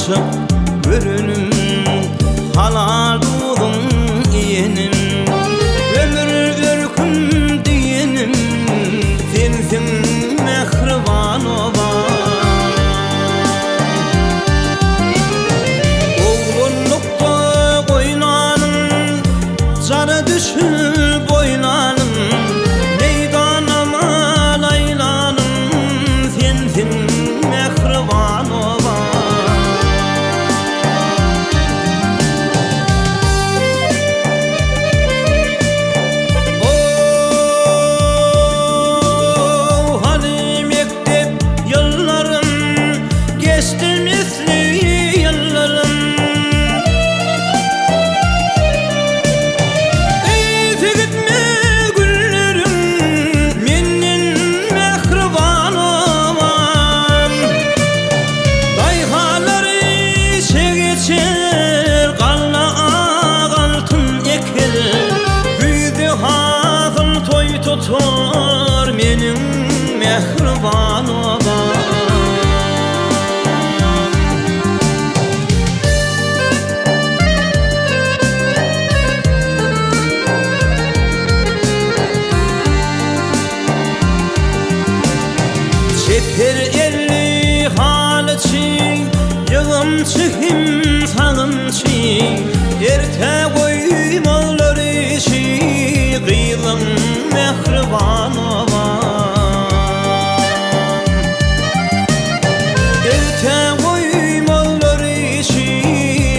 açıp görünüm, halar dudum iyenim, ömür ürküm diyenim, sensin mehriban olan. Oğlunlukta oynanım, cara düşür boynanım, meydanıma laylanım, sensin mehriban olan. Tutar menim mehriban olan. Çeper elli halıçı, yığımçı him sanımçı, erte koymalar işi, kıylım mehriban olan. Erte koymalar işi,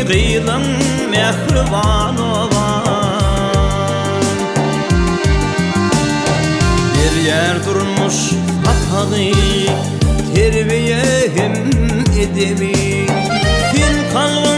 kıylım mehriban olan. Bir yer durmuş hatalı, terbiyem edebi, fin kalbim